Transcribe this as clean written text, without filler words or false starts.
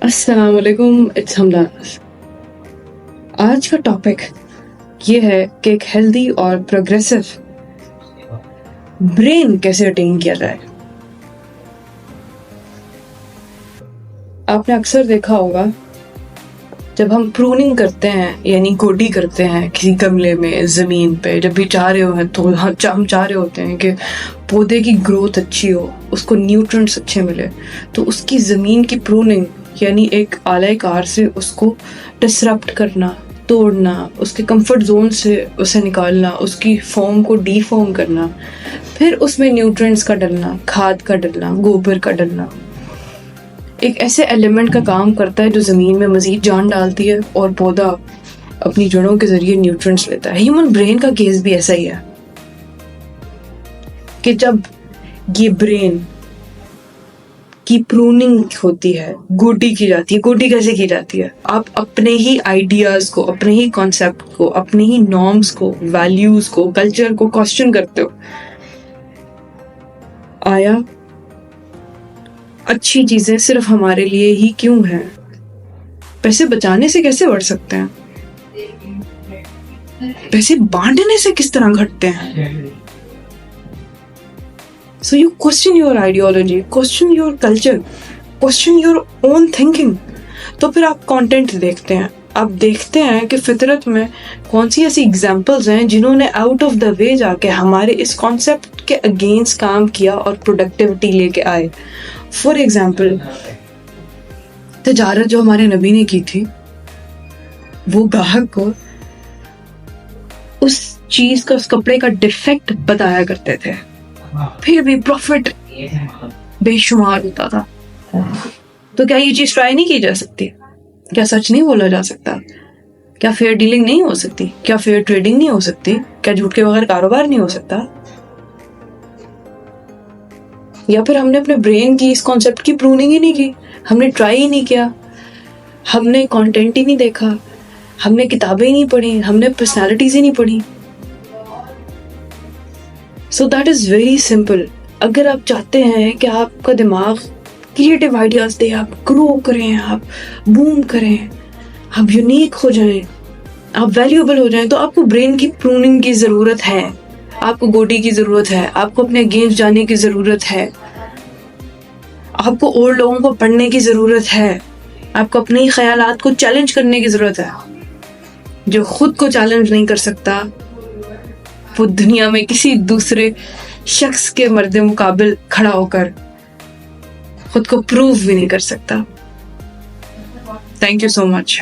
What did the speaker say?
अस्सलाम वालेकुम, इट्स हमदान। आज का टॉपिक ये है कि एक हेल्दी और प्रोग्रेसिव ब्रेन कैसे अटेन किया जाए। आपने अक्सर देखा होगा जब हम प्रूनिंग करते हैं यानी गोडी करते हैं किसी गमले में, ज़मीन पे, जब भी चाह रहे हो तो हम चाह रहे होते हैं कि पौधे की ग्रोथ अच्छी हो, उसको न्यूट्रिएंट्स अच्छे मिले, तो उसकी ज़मीन की प्रूनिंग यानी एक आले कार से उसको डिसरप्ट करना, तोड़ना, उसके कंफर्ट जोन से उसे निकालना, उसकी फॉर्म को डीफॉर्म करना, फिर उसमें न्यूट्रिएंट्स का डलना, खाद का डलना, गोबर का डलना, एक ऐसे एलिमेंट का काम करता है जो ज़मीन में मज़ीद जान डालती है और पौधा अपनी जड़ों के ज़रिए न्यूट्रिएंट्स लेता है। ह्यूमन ब्रेन का केस भी ऐसा ही है कि जब ये ब्रेन की प्रूनिंग होती है, गोडी की जाती है। गोडी कैसे की जाती है? आप अपने ही आइडियाज़ को, अपने ही कॉन्सेप्ट को, अपने ही नॉर्म्स को, वैल्यूज़ को, कल्चर को क्वेश्चन करते हो। आया अच्छी चीजें सिर्फ हमारे लिए ही क्यों हैं? पैसे बचाने से कैसे बढ़ सकते हैं? पैसे बांटने से किस तरह घटते हैं? So you question your ideology, question your culture, question your own thinking. तो फिर आप कंटेंट देखते हैं, आप देखते हैं कि फितरत में कौन सी ऐसी एग्जाम्पल्स हैं जिन्होंने आउट ऑफ द वे जाके हमारे इस कॉन्सेप्ट के अगेंस्ट काम किया और प्रोडक्टिविटी लेके आए। फॉर एग्जाम्पल, तजारत जो हमारे नबी ने की थी, वो ग्राहक को उस चीज का, उस कपड़े का डिफेक्ट बताया करते थे, फिर भी प्रॉफिट बेशुमार होता था। तो क्या ये चीज ट्राई नहीं की जा सकती? क्या सच नहीं बोला जा सकता? क्या फेयर डीलिंग नहीं हो सकती? क्या फेयर ट्रेडिंग नहीं हो सकती? क्या झूठ के बगैर कारोबार नहीं हो सकता? या फिर हमने अपने ब्रेन की इस कॉन्सेप्ट की प्रूनिंग ही नहीं की, हमने ट्राई ही नहीं किया, हमने कंटेंट ही नहीं देखा, हमने किताबें ही नहीं पढ़ी, हमने पर्सनालिटीज ही नहीं पढ़ी। So that is very simple. अगर आप चाहते हैं कि आपका दिमाग क्रिएटिव आइडियाज दे, आप ग्रो करें, आप बूम करें, आप यूनिक हो जाएं, आप वैल्यूएबल हो जाएं, तो आपको ब्रेन की प्रूनिंग की जरूरत है, आपको गोडी की जरूरत है, आपको अपने अगेंस्ट जाने की जरूरत है, आपको और लोगों को पढ़ने की जरूरत है, आपको अपने ही ख्यालात को चैलेंज करने की जरूरत है। जो खुद को चैलेंज नहीं कर सकता वो दुनिया में किसी दूसरे शख्स के मर्दे मुकाबिल खड़ा होकर खुद को प्रूव भी नहीं कर सकता। Thank you so much.